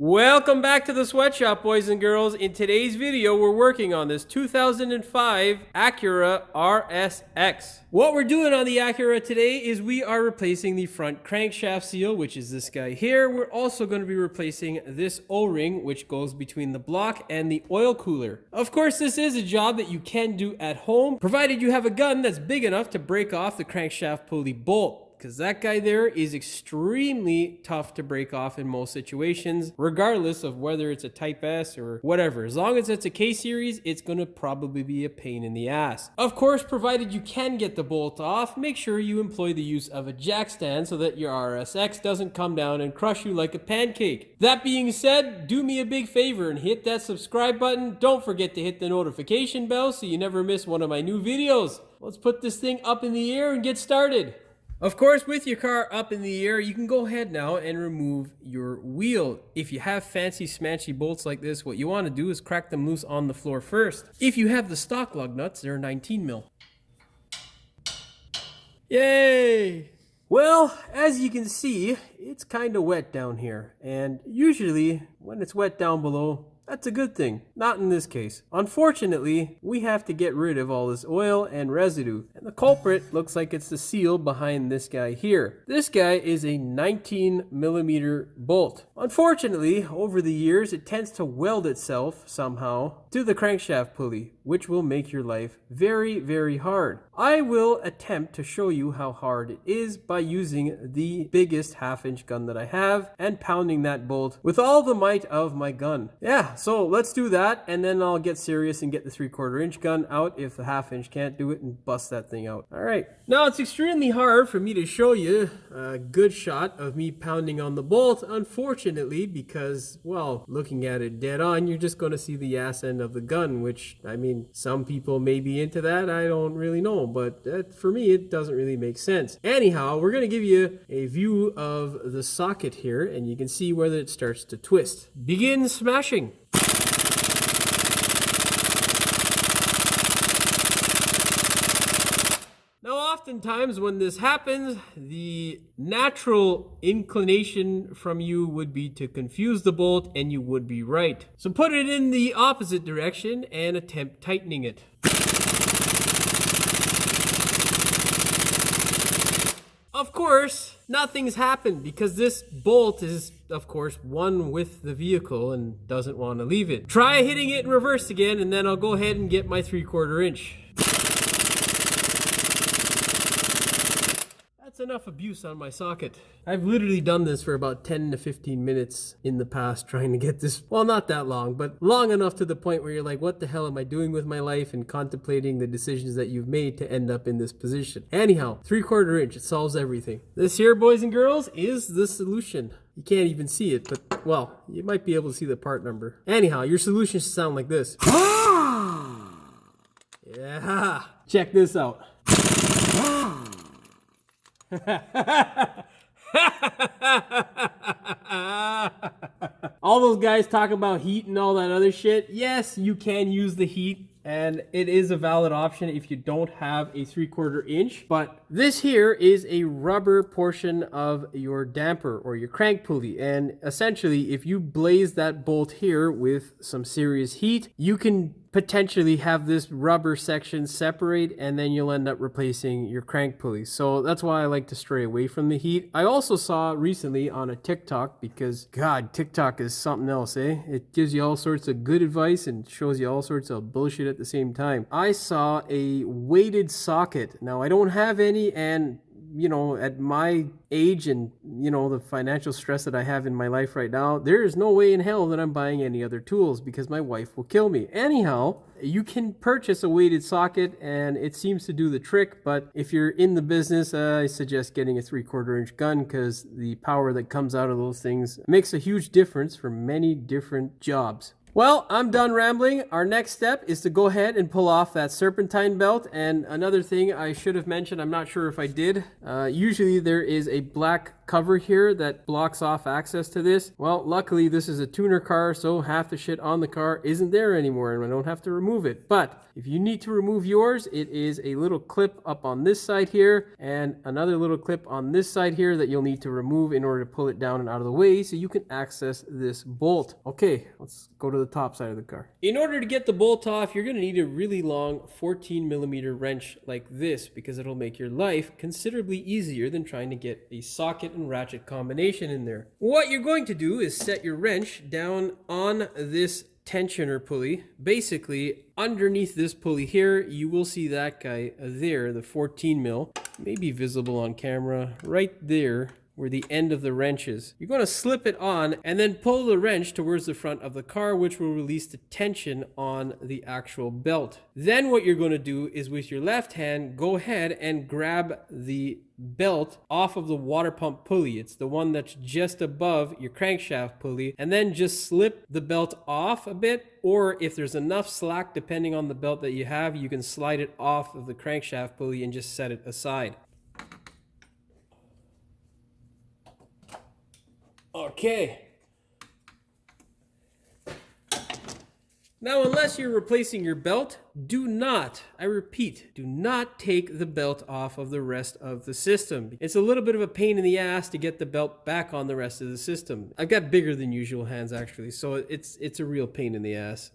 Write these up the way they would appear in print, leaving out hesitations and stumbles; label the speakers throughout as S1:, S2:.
S1: Welcome back to the sweatshop, boys and girls. In today's video, we're working on this 2005 Acura RSX. What we're doing on the Acura today is we are replacing the front crankshaft seal, which is this guy here. We're also going to be replacing this O-ring, which goes between the block and the oil cooler. Of course, this is a job that you can do at home, provided you have a gun that's big enough to break off the crankshaft pulley bolt. Because that guy there is extremely tough to break off in most situations, regardless of whether it's a Type S or whatever. As long as it's a K-Series, it's going to probably be a pain in the ass. Of course, provided you can get the bolt off, make sure you employ the use of a jack stand so that your RSX doesn't come down and crush you like a pancake. That being said, do me a big favor and hit that subscribe button. Don't forget to hit the notification bell so you never miss one of my new videos. Let's put this thing up in the air and get started. Of course, with your car up in the air, you can go ahead now and remove your wheel. If you have fancy smanchy bolts like this, what you want to do is crack them loose on the floor first. If you have the stock lug nuts, they're 19 mil. Yay! Well, as you can see, it's kind of wet down here. And usually, when it's wet down below, that's a good thing. Not in this case. Unfortunately, we have to get rid of all this oil and residue. And the culprit looks like it's the seal behind this guy here. This guy is a 19mm bolt. Unfortunately, over the years, it tends to weld itself somehow to the crankshaft pulley, which will make your life very, very hard. I will attempt to show you how hard it is by using the biggest half-inch gun that I have and pounding that bolt with all the might of my gun. Yeah, so let's do that, and then I'll get serious and get the 3/4 inch gun out if the half-inch can't do it and bust that thing out. All right. Now, it's extremely hard for me to show you a good shot of me pounding on the bolt, unfortunately, because, well, looking at it dead on, you're just going to see the ass end of the gun, which, I mean, some people may be into that. I don't really know, but for me, it doesn't really make sense. Anyhow, we're going to give you a view of the socket here, and you can see whether it starts to twist. Begin smashing. Now, oftentimes when this happens, the natural inclination from you would be to confuse the bolt, and you would be right. So put it in the opposite direction and attempt tightening it. Of course, nothing's happened because this bolt is, of course, one with the vehicle and doesn't want to leave it. Try hitting it in reverse again, and then I'll go ahead and get my 3/4 inch. That's enough abuse on my socket. I've literally done this for about 10 to 15 minutes in the past trying to get this, well, not that long, but long enough to the point where you're like, what the hell am I doing with my life, and contemplating the decisions that you've made to end up in this position. Anyhow, 3/4 inch, it solves everything. This here, boys and girls, is the solution. You can't even see it, but, well, you might be able to see the part number. Anyhow, your solution should sound like this. Yeah, check this out. All those guys talk about heat and all that other shit. Yes, you can use the heat, and it is a valid option if you don't have a 3/4 inch. But this here is a rubber portion of your damper or your crank pulley. And essentially, if you blaze that bolt here with some serious heat, you can potentially have this rubber section separate, and then you'll end up replacing your crank pulley. So that's why I like to stray away from the heat. I also saw recently on a TikTok, because God, TikTok is something else, eh? It gives you all sorts of good advice and shows you all sorts of bullshit at the same time. I saw a weighted socket. Now, I don't have any, and you know, at my age and, you know, the financial stress that I have in my life right now, there is no way in hell that I'm buying any other tools because my wife will kill me. Anyhow, you can purchase a weighted socket and it seems to do the trick, but if you're in the business, I suggest getting a 3/4 inch gun because the power that comes out of those things makes a huge difference for many different jobs. Well, I'm done rambling. Our next step is to go ahead and pull off that serpentine belt. And another thing I should have mentioned, I'm not sure if I did. Usually there is a black cover here that blocks off access to this. Well, luckily this is a tuner car, so half the shit on the car isn't there anymore and I don't have to remove it. But if you need to remove yours, it is a little clip up on this side here and another little clip on this side here that you'll need to remove in order to pull it down and out of the way so you can access this bolt. Okay, let's go to the top side of the car. In order to get the bolt off, you're going to need a really long 14mm wrench like this because it'll make your life considerably easier than trying to get a socket and ratchet combination in there. What you're going to do is set your wrench down on this tensioner pulley. Basically, underneath this pulley here, you will see that guy there, the 14mm, maybe visible on camera, right there where the end of the wrench is. You're going to slip it on and then pull the wrench towards the front of the car, which will release the tension on the actual belt. Then what you're going to do is with your left hand, go ahead and grab the belt off of the water pump pulley. It's the one that's just above your crankshaft pulley, and then just slip the belt off a bit, or if there's enough slack depending on the belt that you have, you can slide it off of the crankshaft pulley and just set it aside. Okay. Now, unless you're replacing your belt, do not, I repeat, do not take the belt off of the rest of the system. It's a little bit of a pain in the ass to get the belt back on the rest of the system. I've got bigger than usual hands actually, so it's a real pain in the ass.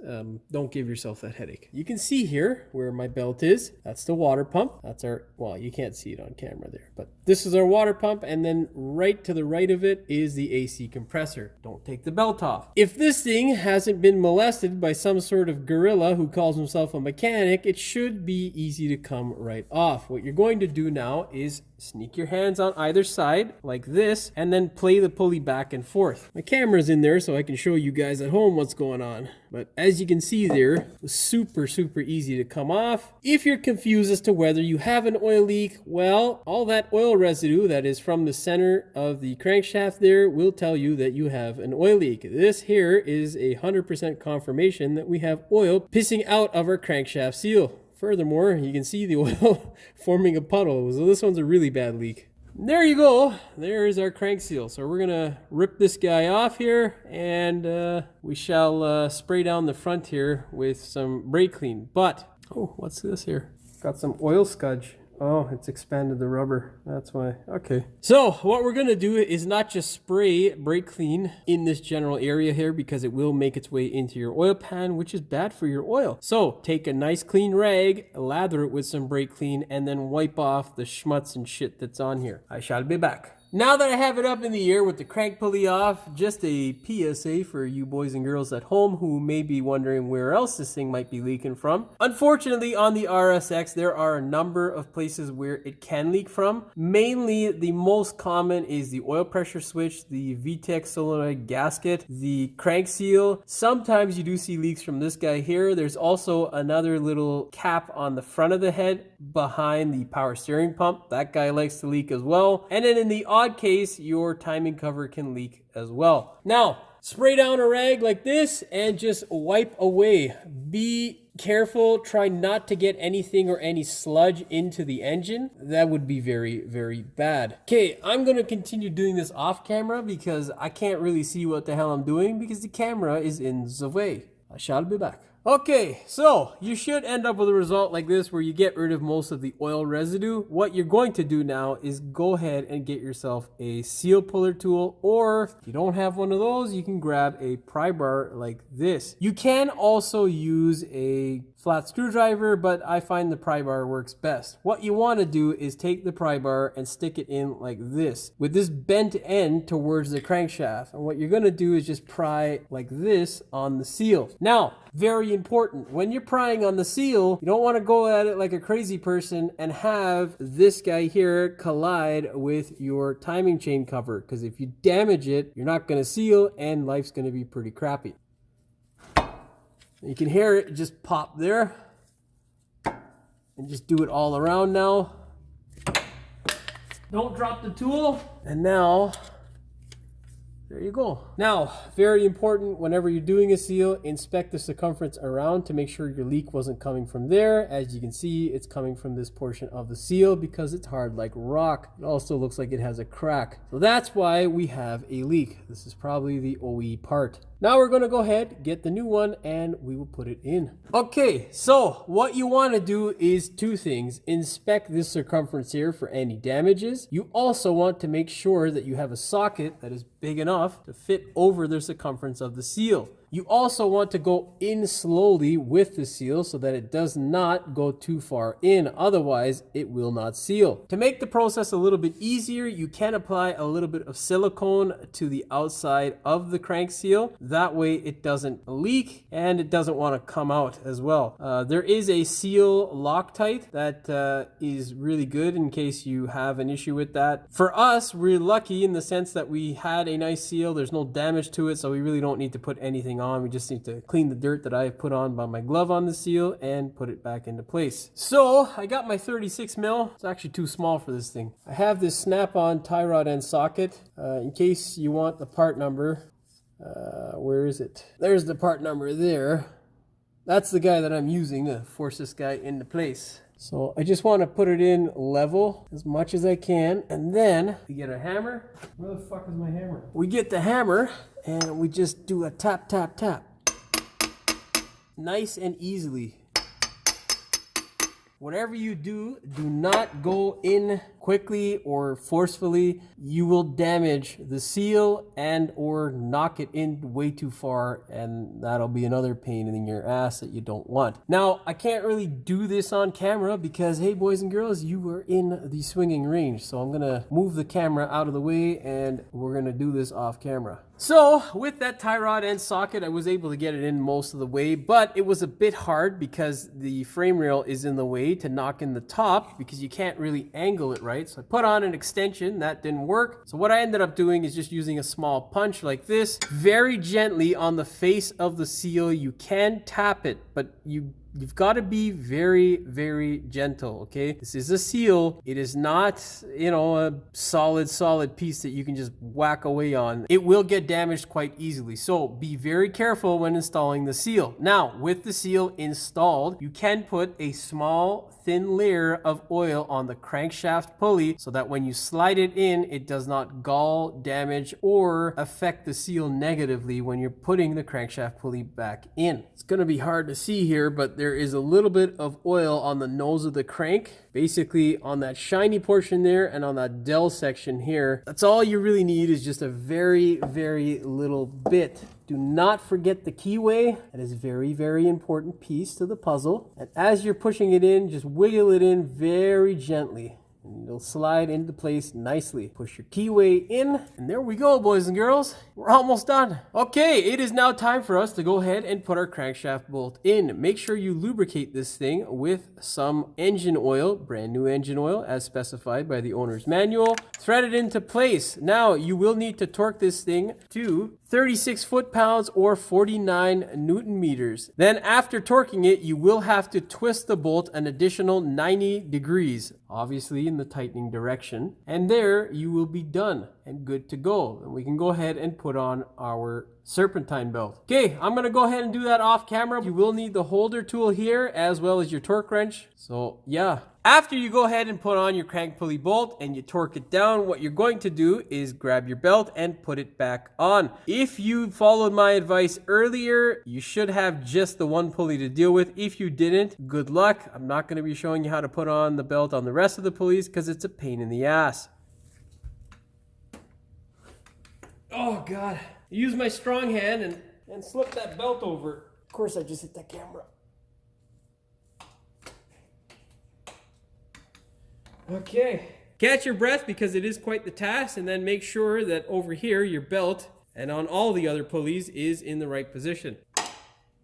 S1: Don't give yourself that headache. You can see here where my belt is. That's the water pump. That's our, well, you can't see it on camera there, but this is our water pump, and then right to the right of it is the AC compressor. Don't take the belt off. If this thing hasn't been molested by some sort of gorilla who calls himself a mechanic, it should be easy to come right off. What you're going to do now is sneak your hands on either side like this and then play the pulley back and forth. My camera's in there so I can show you guys at home what's going on. But as you can see there, it's super easy to come off. If you're confused as to whether you have an oil leak, well, all that oil residue that is from the center of the crankshaft there will tell you that you have an oil leak. This here is 100% confirmation that we have oil pissing out of our crankshaft seal. Furthermore, you can see the oil forming a puddle. So this one's a really bad leak. There you go. There's our crank seal. So we're gonna rip this guy off here, and we shall spray down the front here with some brake clean. But, oh, what's this here? Got some oil scudge. Oh, it's expanded the rubber. That's why. Okay. So what we're going to do is not just spray brake clean in this general area here, because it will make its way into your oil pan, which is bad for your oil. So take a nice clean rag, lather it with some brake clean, and then wipe off the schmutz and shit that's on here. I shall be back. Now that I have it up in the air with the crank pulley off, just a PSA for you boys and girls at home who may be wondering where else this thing might be leaking from. Unfortunately, on the RSX, there are a number of places where it can leak from. Mainly, the most common is the oil pressure switch, the VTEC solenoid gasket, the crank seal. Sometimes you do see leaks from this guy here. There's also another little cap on the front of the head behind the power steering pump. That guy likes to leak as well. And then in the odd case, your timing cover can leak as well. Now, spray down a rag like this and just wipe away. Be careful, try not to get anything or any sludge into the engine. That would be very bad. Okay, I'm gonna continue doing this off camera because I can't really see what the hell I'm doing because the camera is in the way. I shall be back. Okay, so you should end up with a result like this where you get rid of most of the oil residue. What you're going to do now is go ahead and get yourself a seal puller tool, or if you don't have one of those, you can grab a pry bar like this. You can also use a flat screwdriver, but I find the pry bar works best. What you want to do is take the pry bar and stick it in like this, with this bent end towards the crankshaft. And what you're going to do is just pry like this on the seal. Now, very important, when you're prying on the seal, you don't want to go at it like a crazy person and have this guy here collide with your timing chain cover, because if you damage it, you're not going to seal and life's going to be pretty crappy. You can hear it just pop there. And just do it all around now. Don't drop the tool. And now there you go. Now, very important, whenever you're doing a seal, inspect the circumference around to make sure your leak wasn't coming from there. As you can see, it's coming from this portion of the seal because it's hard like rock. It also looks like it has a crack. So that's why we have a leak. This is probably the OE part. Now we're going to go ahead, get the new one, and we will put it in. Okay, so what you want to do is two things. Inspect this circumference here for any damages. You also want to make sure that you have a socket that is big enough to fit over the circumference of the seal. You also want to go in slowly with the seal so that it does not go too far in. Otherwise, it will not seal. To make the process a little bit easier, you can apply a little bit of silicone to the outside of the crank seal. That way it doesn't leak and it doesn't want to come out as well. There is a seal Loctite that is really good in case you have an issue with that. For us, we're lucky in the sense that we had a nice seal. There's no damage to it, so we really don't need to put anything on. We just need to clean the dirt that I put on by my glove on the seal and put it back into place. So I got my 36 mil. It's actually too small for this thing. I have this snap-on tie rod end socket in case you want the part number. Where is it? There's the part number there. That's the guy that I'm using to force this guy into place. So I just want to put it in level as much as I can, and then we get a hammer. Where the fuck is my hammer? We get the hammer and we just do a tap, tap, tap. Nice and easily. Whatever you do, do not go in quickly or forcefully. You will damage the seal and or knock it in way too far, and that'll be another pain in your ass that you don't want. Now, I can't really do this on camera because, hey boys and girls, you were in the swinging range. So I'm gonna move the camera out of the way and we're gonna do this off camera. So with that tie rod end socket, I was able to get it in most of the way, but it was a bit hard because the frame rail is in the way to knock in the top because you can't really angle it right. So I put on an extension, that didn't work. So what I ended up doing is just using a small punch like this, very gently on the face of the seal. You can tap it, but you've got to be very, very gentle, okay? This is a seal. It is not, you know, a solid piece that you can just whack away on. It will get damaged quite easily. So be very careful when installing the seal. Now, with the seal installed, you can put a small, thin layer of oil on the crankshaft pulley so that when you slide it in, it does not gall, damage, or affect the seal negatively when you're putting the crankshaft pulley back in. It's going to be hard to see here, but there is a little bit of oil on the nose of the crank, basically on that shiny portion there and on that dell section here. That's all you really need, is just a very, very little bit. Do not forget the keyway. That is a very, very important piece to the puzzle. And as you're pushing it in, just wiggle it in very gently. And it'll slide into place nicely. Push your keyway in, and there we go, boys and girls. We're almost done. Okay, it is now time for us to go ahead and put our crankshaft bolt in. Make sure you lubricate this thing with some engine oil, brand new engine oil, as specified by the owner's manual. Thread it into place. Now, you will need to torque this thing to 36 foot-pounds or 49 Newton meters. Then after torquing it, you will have to twist the bolt an additional 90 degrees, obviously in the tightening direction. And there you will be done and good to go. And we can go ahead and put on our serpentine belt. Okay, I'm gonna go ahead and do that off camera. You will need the holder tool here as well as your torque wrench. So yeah. After you go ahead and put on your crank pulley bolt and you torque it down, what you're going to do is grab your belt and put it back on. If you followed my advice earlier, you should have just the one pulley to deal with. If you didn't, good luck. I'm not going to be showing you how to put on the belt on the rest of the pulleys because it's a pain in the ass. Oh God. Use my strong hand and slip that belt over. Of course, I just hit that camera. Okay. Catch your breath because it is quite the task, and then make sure that over here your belt and on all the other pulleys is in the right position.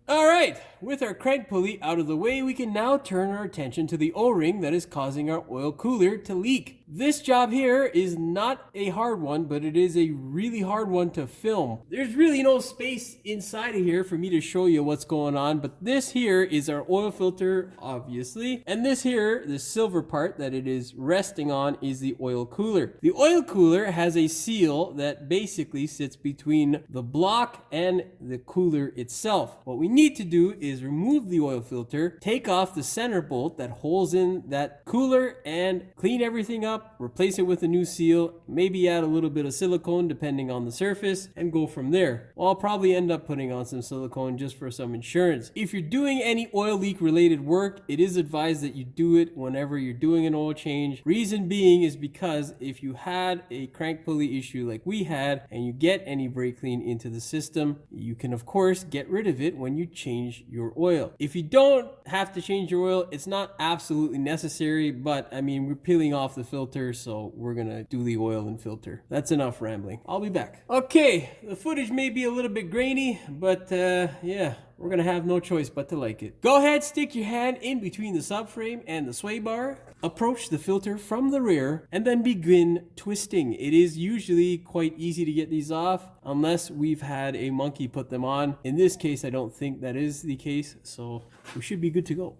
S1: All right, with our crank pulley out of the way, we can now turn our attention to the O-ring that is causing our oil cooler to leak. This job here is not a hard one, but it is a really hard one to film. There's really no space inside of here for me to show you what's going on, but this here is our oil filter, obviously. And this here, the silver part that it is resting on, is the oil cooler. The oil cooler has a seal that basically sits between the block and the cooler itself. What we need to do is remove the oil filter, take off the center bolt that holds in that cooler, and clean everything up, replace it with a new seal, maybe add a little bit of silicone depending on the surface, and go from there. Well, I'll probably end up putting on some silicone just for some insurance. If you're doing any oil leak related work, it is advised that you do it whenever you're doing an oil change. Reason being is because if you had a crank pulley issue like we had and you get any brake clean into the system, you can of course get rid of it when you change your oil. If you don't have to change your oil, it's not absolutely necessary, but I mean, we're peeling off the filter, so we're gonna do the oil and filter. That's enough rambling. I'll be back. Okay, the footage may be a little bit grainy, but yeah, we're gonna have no choice but to like it. Go ahead, stick your hand in between the subframe and the sway bar, approach the filter from the rear, and then begin twisting. It is usually quite easy to get these off unless we've had a monkey put them on. In this case, I don't think that is the case, so we should be good to go.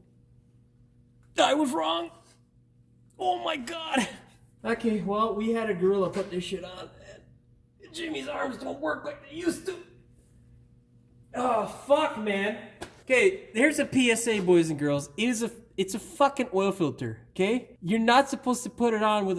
S1: I was wrong. Oh my God. Okay, well, we had a gorilla put this shit on, and Jimmy's arms don't work like they used to. Oh, fuck, man. Okay, here's a PSA, boys and girls. It's a fucking oil filter, okay? You're not supposed to put it on with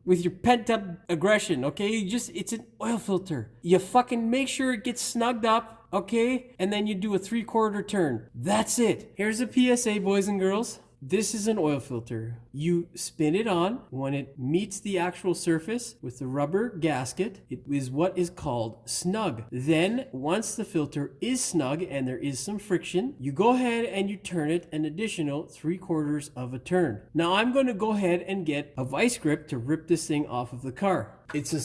S1: with your pent up aggression, okay? It's an oil filter. You fucking make sure it gets snugged up, okay? And then you do a 3/4 turn. That's it. Here's a PSA, boys and girls. This is an oil filter. You spin it on. When it meets the actual surface with the rubber gasket, it is what is called snug. Then, once the filter is snug and there is some friction, you go ahead and you turn it an additional 3/4 of a turn. Now, I'm going to go ahead and get a vice grip to rip this thing off of the car. It's a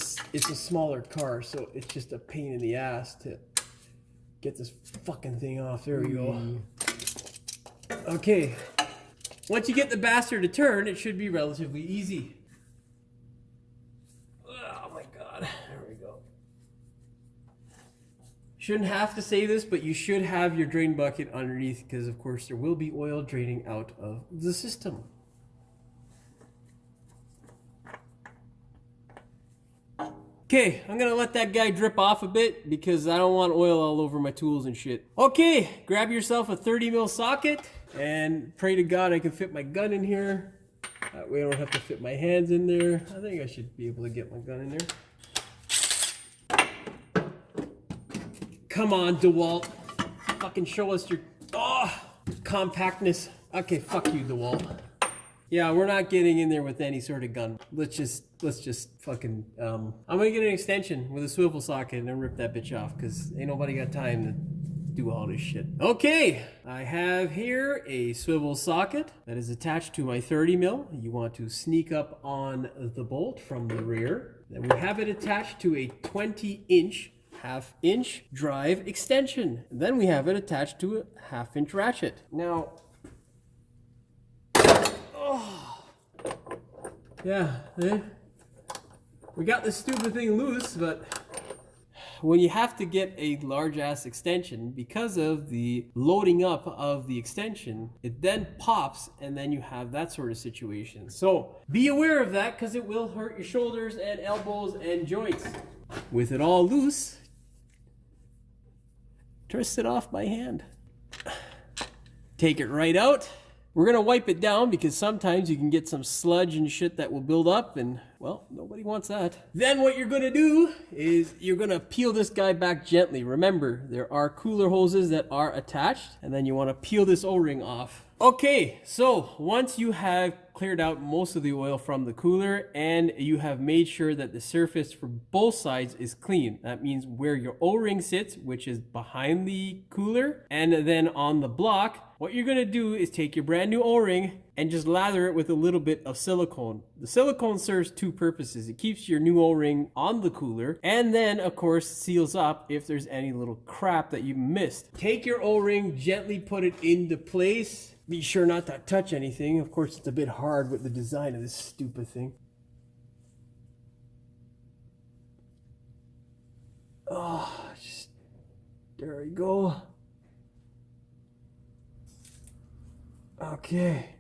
S1: smaller car, so it's just a pain in the ass to get this fucking thing off. There we go. Okay. Once you get the bastard to turn, it should be relatively easy. Oh my God, there we go. Shouldn't have to say this, but you should have your drain bucket underneath because of course there will be oil draining out of the system. Okay, I'm gonna let that guy drip off a bit because I don't want oil all over my tools and shit. Okay, grab yourself a 30mm socket and pray to God I can fit my gun in here. That way I don't have to fit my hands in there. I think I should be able to get my gun in there. Come on, DeWalt. Fucking show us your compactness. Okay, fuck you, DeWalt. Yeah, we're not getting in there with any sort of gun. Let's just fucking, I'm gonna get an extension with a swivel socket and then rip that bitch off because ain't nobody got time to do all this shit. Okay, I have here a swivel socket that is attached to my 30mm. You want to sneak up on the bolt from the rear. Then we have it attached to a 20-inch, half-inch drive extension. And then we have it attached to a half-inch ratchet. Now, yeah, we got this stupid thing loose, but when you have to get a large ass extension, because of the loading up of the extension, it then pops and then you have that sort of situation. So be aware of that because it will hurt your shoulders and elbows and joints. With it all loose, twist it off by hand. Take it right out. We're gonna wipe it down because sometimes you can get some sludge and shit that will build up and, well, nobody wants that. Then what you're gonna do is you're gonna peel this guy back gently. Remember, there are cooler hoses that are attached and then you wanna peel this O-ring off. Okay, so once you have cleared out most of the oil from the cooler and you have made sure that the surface for both sides is clean. That means where your O-ring sits, which is behind the cooler, and then on the block, what you're gonna do is take your brand new O-ring and just lather it with a little bit of silicone. The silicone serves two purposes. It keeps your new O-ring on the cooler and then of course seals up if there's any little crap that you missed. Take your O-ring, gently put it into place. Be sure not to touch anything. Of course, it's a bit hard with the design of this stupid thing. Oh, just, there we go. Okay.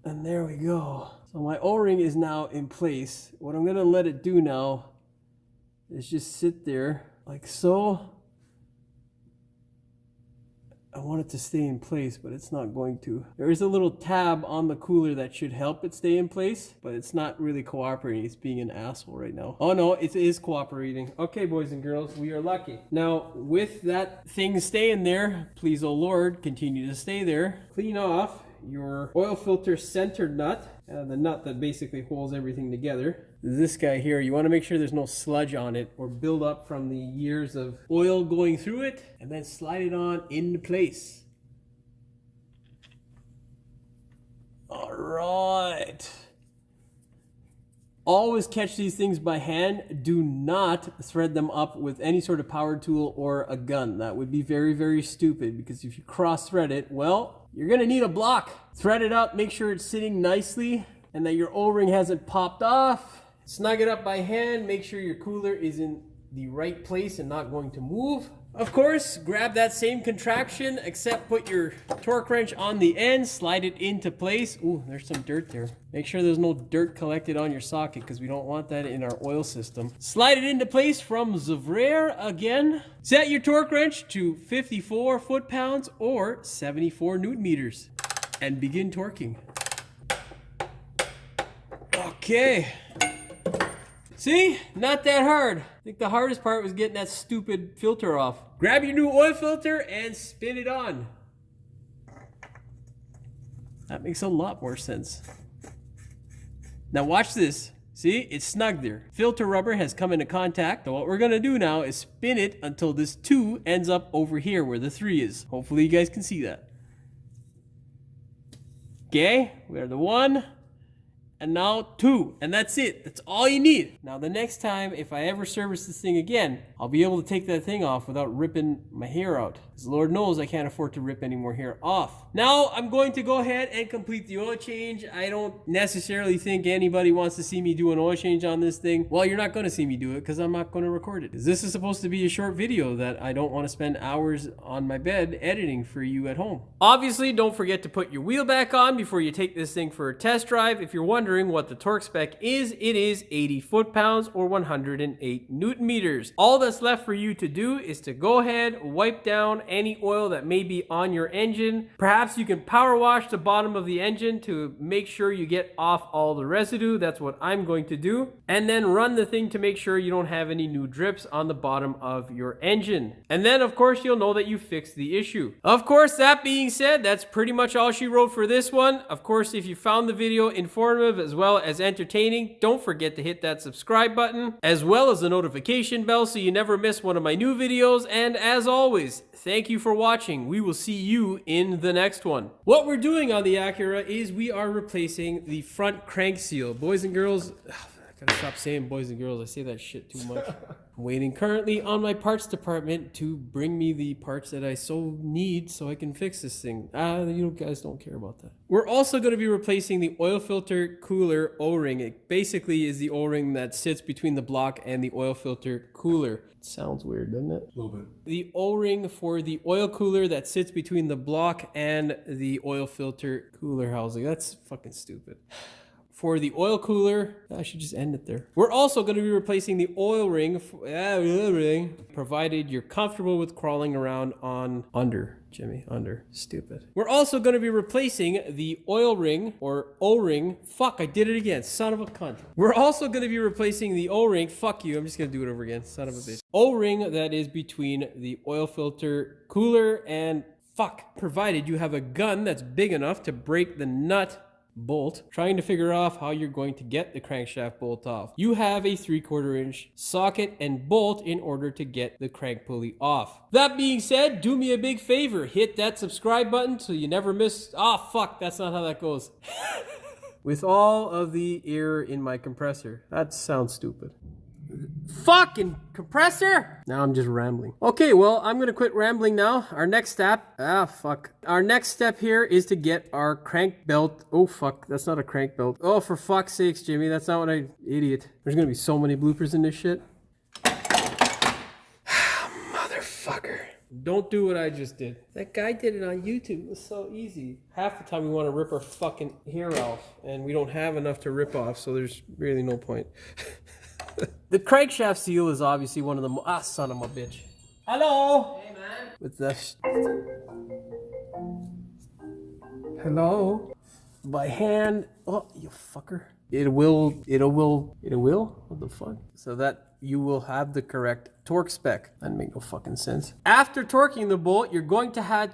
S1: And there we go. So my O-ring is now in place. What I'm gonna let it do now is just sit there like so. I want it to stay in place, but it's not going to. There is a little tab on the cooler that should help it stay in place, but it's not really cooperating. It's being an asshole right now. Oh no, it is cooperating. Okay, boys and girls, we are lucky. Now, with that thing staying there, please, oh Lord, continue to stay there. Clean off your oil filter center nut, the nut that basically holds everything together. This guy here, you want to make sure there's no sludge on it or build up from the years of oil going through it, and then slide it on into place. All right. Always catch these things by hand. Do not thread them up with any sort of power tool or a gun. That would be very, very stupid, because if you cross thread it, well, you're gonna need a block. Thread it up, make sure it's sitting nicely and that your O-ring hasn't popped off. Snug it up by hand, make sure your cooler is in the right place and not going to move. Of course, grab that same contraption, except put your torque wrench on the end, slide it into place. Ooh, there's some dirt there. Make sure there's no dirt collected on your socket, because we don't want that in our oil system. Slide it into place from the rear again. Set your torque wrench to 54 foot-pounds or 74 newton meters and begin torquing. Okay. See? Not that hard. I think the hardest part was getting that stupid filter off. Grab your new oil filter and spin it on. That makes a lot more sense. Now watch this. See? It's snug there. Filter rubber has come into contact. So what we're going to do now is spin it until this 2 ends up over here where the 3 is. Hopefully you guys can see that. Okay? We are the 1. And now 2, and that's it. That's all you need. Now the next time, if I ever service this thing again, I'll be able to take that thing off without ripping my hair out. Because Lord knows I can't afford to rip any more hair off. Now I'm going to go ahead and complete the oil change. I don't necessarily think anybody wants to see me do an oil change on this thing. Well, you're not going to see me do it because I'm not going to record it. This is supposed to be a short video that I don't want to spend hours on my bed editing for you at home. Obviously, don't forget to put your wheel back on before you take this thing for a test drive. If you're wondering what the torque spec is, it is 80 foot-pounds or 108 newton meters. All that's left for you to do is to go ahead, wipe down any oil that may be on your engine. Perhaps you can power wash the bottom of the engine to make sure you get off all the residue. That's what I'm going to do. And then run the thing to make sure you don't have any new drips on the bottom of your engine. And then of course you'll know that you fixed the issue. Of course, that being said, that's pretty much all she wrote for this one. Of course, if you found the video informative as well as entertaining, don't forget to hit that subscribe button as well as the notification bell so you never miss one of my new videos. And as always, thank you for watching. We will see you in the next one. What we're doing on the Acura is we are replacing the front crank seal. Boys and girls, I gotta stop saying boys and girls. I say that shit too much. I'm waiting currently on my parts department to bring me the parts that I so need so I can fix this thing. You guys don't care about that. We're also going to be replacing the oil filter cooler O-ring. It basically is the O-ring that sits between the block and the oil filter cooler. It sounds weird, doesn't it?
S2: A little bit.
S1: The O-ring for the oil cooler that sits between the block and the oil filter cooler housing. That's fucking stupid. For the oil cooler, I should just end it there. We're also going to be replacing the oil ring, provided you're comfortable with crawling around on under. Jimmy, under. Stupid. We're also going to be replacing the oil ring or O-ring. Fuck, I did it again. Son of a cunt. We're also going to be replacing the O-ring. Fuck you. I'm just going to do it over again. Son of a bitch. O-ring that is between the oil filter cooler and fuck, provided you have a gun that's big enough to break the nut bolt, trying to figure out how you're going to get the crankshaft bolt off. You have a 3/4 inch socket and bolt in order to get the crank pulley off. That being said, do me a big favor, hit that subscribe button so you never miss. Fuck, that's not how that goes. With all of the air in my compressor. That sounds stupid. Fucking compressor! Now I'm just rambling. Okay, well, I'm gonna quit rambling now. Our next step, Our next step here is to get our crank belt. Oh fuck, that's not a crank belt. Oh, for fuck's sakes, Jimmy, that's not what idiot. There's gonna be so many bloopers in this shit. Motherfucker. Don't do what I just did. That guy did it on YouTube. It was so easy. Half the time we want to rip our fucking hair off, and we don't have enough to rip off, so there's really no point. The crankshaft seal is obviously one of the son of a bitch. Hello. Hey man. With this. Hello. By hand. Oh, you fucker. It will. What the fuck? So that you will have the correct torque spec. That make no fucking sense. After torquing the bolt, you're going to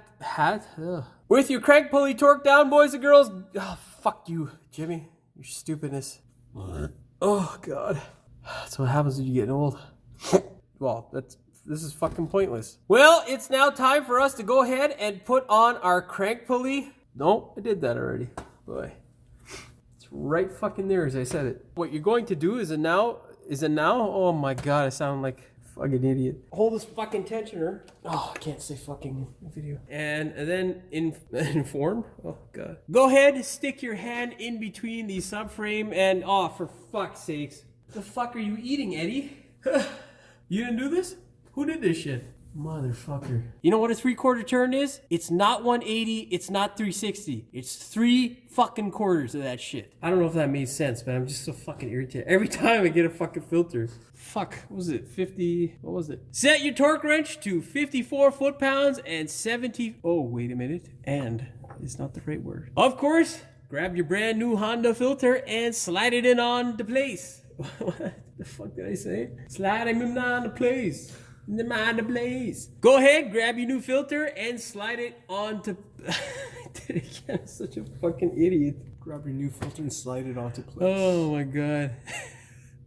S1: with your crank pulley torque down, boys and girls. Oh, fuck you, Jimmy. Your stupidness. Oh god. That's what happens when you get old. Well, this is fucking pointless. Well, it's now time for us to go ahead and put on our crank pulley. No, I did that already. Boy. It's right fucking there as I said it. What you're going to do is a now. Oh my god, I sound like a fucking idiot. Hold this fucking tensioner. Oh, I can't say fucking video. And then inform. Oh god. Go ahead, stick your hand in between the subframe and for fuck's sakes. The fuck are you eating, Eddie? You didn't do this? Who did this shit? Motherfucker. You know what a 3/4 turn is? It's not 180, it's not 360. It's 3 fucking quarters of that shit. I don't know if that made sense, but I'm just so fucking irritated. Every time I get a fucking filter. Fuck, what was it? 50, what was it? Set your torque wrench to 54 foot-pounds and 70, oh, wait a minute. And it's not the right word. Of course, grab your brand new Honda filter and slide it in on the place. What the fuck did I say? Slide him on the place. The blaze. Go ahead, grab your new filter and slide it onto. I did it again. I'm such a fucking idiot.
S2: Grab your new filter and slide it onto place.
S1: Oh my god.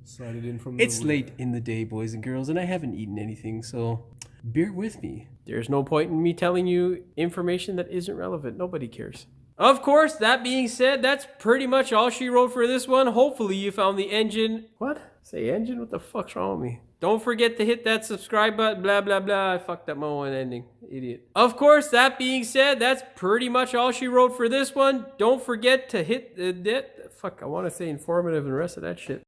S2: Slide it in from the
S1: It's late in the day, boys and girls, and I haven't eaten anything, so bear with me. There's no point in me telling you information that isn't relevant. Nobody cares. Of course, that being said, that's pretty much all she wrote for this one. Hopefully you found the engine. What? Say engine? What the fuck's wrong with me? Don't forget to hit that subscribe button, blah, blah, blah. I fucked up my own ending. Idiot. Of course, that being said, that's pretty much all she wrote for this one. Don't forget to hit the... Fuck, I want to say informative and the rest of that shit.